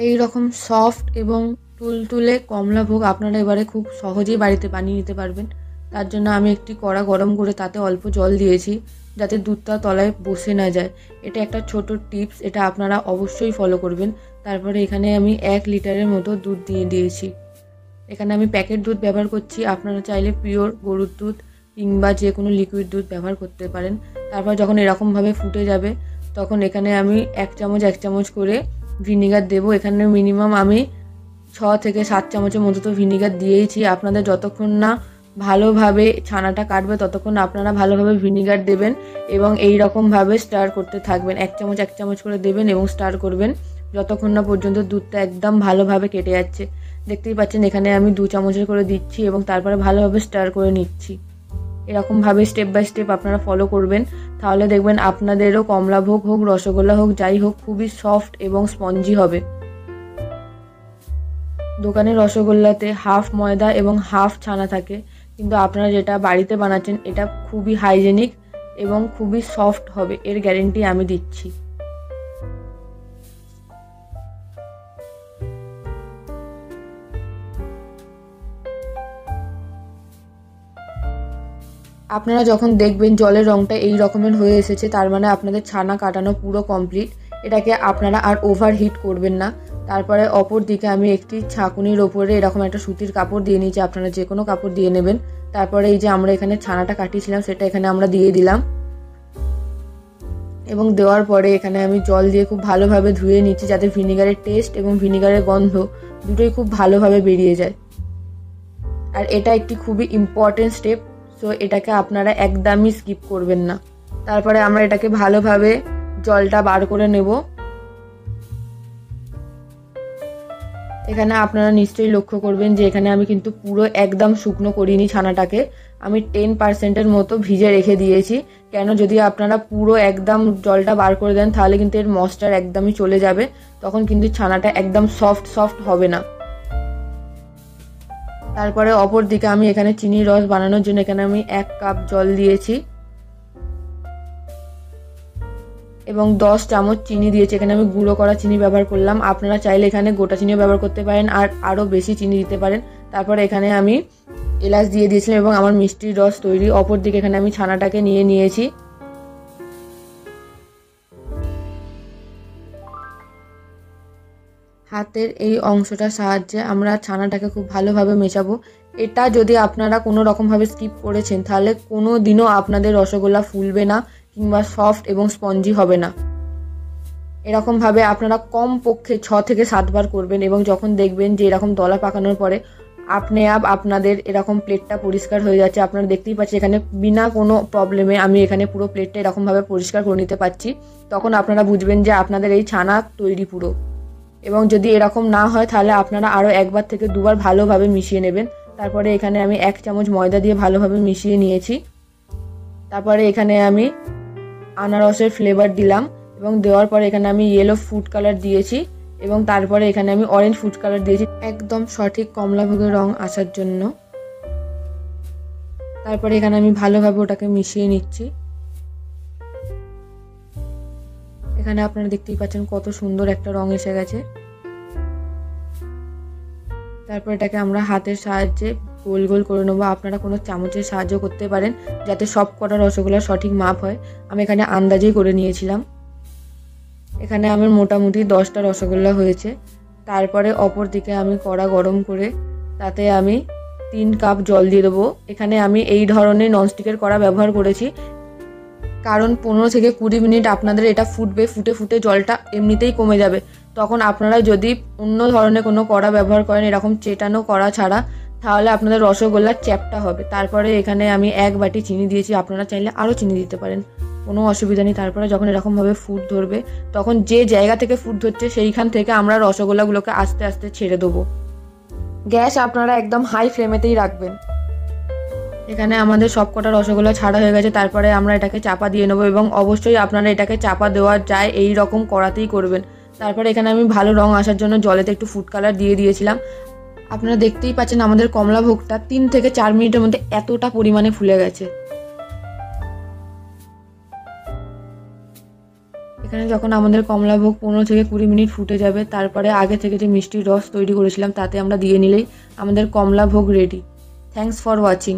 এই রকম সফট এবং তুলতুলে কমলাভোগ আপনারা এবারে খুব সহজেই বাড়িতে বানিয়ে নিতে পারবেন। তার জন্য আমি একটি কড়া গরম করে তাতে অল্প জল দিয়েছি, যাতে দুধটা তলায় বসে না যায়। এটা একটা ছোট টিপস, এটা আপনারা অবশ্যই ফলো করবেন। তারপরে এখানে আমি 1 লিটারের মতো দুধ দিয়ে দিয়েছি। এখানে আমি প্যাকেট দুধ ব্যবহার করছি, আপনারা চাইলে পিওর গরুর দুধ কিংবা যে কোনো লিকুইড দুধ ব্যবহার করতে পারেন। তারপর যখন এরকমভাবে ফুটে যাবে তখন এখানে আমি 1 চামচ করে ভিনিগার দেবো। এখানে মিনিমাম আমি 6 থেকে 7 চামচের মতো তো ভিনিগার দিয়েইছি। আপনাদের যতক্ষণ না ভালোভাবে ছানাটা কাটবে ততক্ষণ আপনারা ভালোভাবে ভিনিগার দেবেন এবং এই রকমভাবে স্টার করতে থাকবেন। 1 চামচ করে দেবেন এবং স্টার করবেন যতক্ষণ না পর্যন্ত দুধটা একদম ভালোভাবে কেটে যাচ্ছে। দেখতেই পাচ্ছেন এখানে আমি 2 চামচের করে দিচ্ছি এবং তারপরে ভালোভাবে স্টার করে নিচ্ছি। এরকমভাবে স্টেপ বাই স্টেপ আপনারা ফলো করবেন, তাহলে দেখবেন আপনাদেরও কমলাভোগ হোক, রসগোল্লা হোক, যাই হোক খুবই সফট এবং স্পঞ্জি হবে। দোকানের রসগোল্লাতে হাফ ময়দা এবং হাফ ছানা থাকে, কিন্তু আপনারা যেটা বাড়িতে বানাচ্ছেন এটা খুবই হাইজেনিক এবং খুবই সফট হবে, এর গ্যারেন্টি আমি দিচ্ছি। আপনারা যখন দেখবেন জলের রঙটা এই রকমের হয়ে এসেছে, তার মানে আপনাদের ছানা কাটানো পুরো কমপ্লিট। এটাকে আপনারা আর ওভার হিট করবেন না। তারপরে অপর দিকে আমি একটি ছাঁকুনির ওপরে এরকম একটা সুতির কাপড় দিয়ে নিয়েছি, আপনারা যে কোনো কাপড় দিয়ে নেবেন। তারপরে এই যে আমরা এখানে ছানাটা কাটিয়েছিলাম সেটা এখানে আমরা দিয়ে দিলাম এবং দেওয়ার পরে এখানে আমি জল দিয়ে খুব ভালোভাবে ধুয়ে নিচ্ছি, যাতে ভিনিগারের টেস্ট এবং ভিনিগারের গন্ধ দুটোই খুব ভালোভাবে বেরিয়ে যায়। আর এটা একটি খুবই ইম্পর্টেন্ট স্টেপ, সো এটাকে আপনারা একদমই স্কিপ করবেন না। তারপরে আমরা এটাকে ভালোভাবে জলটা বার করে নেব। এখানে আপনারা নিশ্চয়ই লক্ষ্য করবেন যে এখানে আমি কিন্তু পুরো একদম শুকনো করিনি ছানাটাকে, আমি 10%-এর মতো ভিজে রেখে দিয়েছি। কেন, যদি আপনারা পুরো একদম জলটা বার করে দেন তাহলে কিন্তু এর ময়েশ্চার একদমই চলে যাবে, তখন কিন্তু ছানাটা একদম সফট হবে না। তারপরে অপর দিকে আমি এখানে চিনির রস বানানোর জন্য এখানে আমি 1 কাপ জল দিয়েছি এবং 10 চামচ চিনি দিয়েছি। এখানে আমি গুঁড়ো করা চিনি ব্যবহার করলাম, আপনারা চাইলে এখানে গোটা চিনিও ব্যবহার করতে পারেন আর আরও বেশি চিনি দিতে পারেন। তারপরে এখানে আমি এলাচ দিয়ে দিয়েছিলাম এবং আমার মিষ্টির রস তৈরি। অপর দিকে এখানে আমি ছানাটাকে নিয়েছি। হাতের এই অংশটার সাহায্যে আমরা ছানাটাকে খুব ভালোভাবে মেশাবো। এটা যদি আপনারা কোনো রকমভাবে স্কিপ করেছেন তাহলে কোনো দিনও আপনাদের রসগোল্লা ফুলবে না কিংবা সফট এবং স্পঞ্জি হবে না। এরকমভাবে আপনারা কমপক্ষে 6 থেকে 7 বার করবেন এবং যখন দেখবেন যে এরকম দলা পাকানোর পরে আপনি আপনাদের এরকম প্লেটটা পরিষ্কার হয়ে যাচ্ছে, আপনারা দেখতেই পাচ্ছেন এখানে বিনা কোনো প্রবলেমে আমি এখানে পুরো প্লেটটা এরকমভাবে পরিষ্কার করে নিতে পারছি, তখন আপনারা বুঝবেন যে আপনাদের এই ছানা তৈরি পুরো। এবং যদি এরকম না হয় তাহলে আপনারা আরও 1 বার থেকে 2 বার ভালোভাবে মিশিয়ে নেবেন। তারপরে এখানে আমি 1 চামচ ময়দা দিয়ে ভালোভাবে মিশিয়ে নিয়েছি। তারপরে এখানে আমি আনারসের ফ্লেভার দিলাম এবং দেওয়ার পরে এখানে আমি ইয়েলো ফুড কালার দিয়েছি এবং তারপরে এখানে আমি অরেঞ্জ ফুড কালার দিয়েছি একদম সঠিক কমলাভোগের রং আসার জন্য। তারপরে এখানে আমি ভালোভাবে ওটাকে মিশিয়ে নিচ্ছি। এখানে আপনারা দেখতেই পাচ্ছেন কত সুন্দর একটা রং এসে গেছে। তারপর এটাকে আমরা হাতের সাহায্যে গোল গোল করে নেবো, আপনারা কোনো চামচের সাহায্য করতে পারেন যাতে সব কটা রসগোল্লার সঠিক মাপ হয়। আমি এখানে আন্দাজেই করে নিয়েছিলাম। এখানে আমার মোটামুটি 10টা রসগোল্লা হয়েছে। তারপরে অপর দিকে আমি কড়া গরম করে তাতে আমি 3 কাপ জল দিয়ে দেবো। এখানে আমি এই ধরনের ননস্টিকের কড়া ব্যবহার করেছি, কারণ 15 থেকে 20 মিনিট আপনাদের এটা ফুটবে, ফুটে ফুটে জলটা এমনিতেই কমে যাবে। তখন আপনারা যদি অন্য ধরনের কোনো কড়া ব্যবহার করেন এরকম চেটানো কড়া ছাড়া, তাহলে আপনাদের রসগোল্লা চ্যাপ্টা হবে। তারপরে এখানে আমি 1 বাটি চিনি দিয়েছি, আপনারা চাইলে আরও চিনি দিতে পারেন, কোনো অসুবিধা নেই। তারপরে যখন এরকমভাবে ফুট ধরবে তখন যে জায়গা থেকে ফুট ধরছে সেইখান থেকে আমরা রসগোল্লাগুলোকে আস্তে আস্তে ছেড়ে দেবো। গ্যাস আপনারা একদম হাই ফ্লেমেতেই রাখবেন। এখানে আমাদের সব কটা রসগোল্লা ছাড়া হয়ে গেছে। তারপরে আমরা এটাকে চাপা দিয়ে নেবো এবং অবশ্যই আপনারা এটাকে চাপা দেওয়া যায় এই রকম কড়াতেই করবেন। তারপরে এখানে আমি ভালো রং আসার জন্য জলেতে একটু ফুড কালার দিয়ে দিয়েছিলাম। আপনারা দেখতেই পাচ্ছেন আমাদের কমলাভোগটা 3 থেকে 4 মিনিটের মধ্যে এতটা পরিমাণে ফুলে গেছে। এখানে যখন আমাদের কমলাভোগ 15 থেকে 20 মিনিট ফুটে যাবে, তারপরে আগে থেকে যে মিষ্টির রস তৈরি করেছিলাম তাতে আমরা দিয়ে নিলেই আমাদের কমলাভোগ রেডি। Thanks for watching.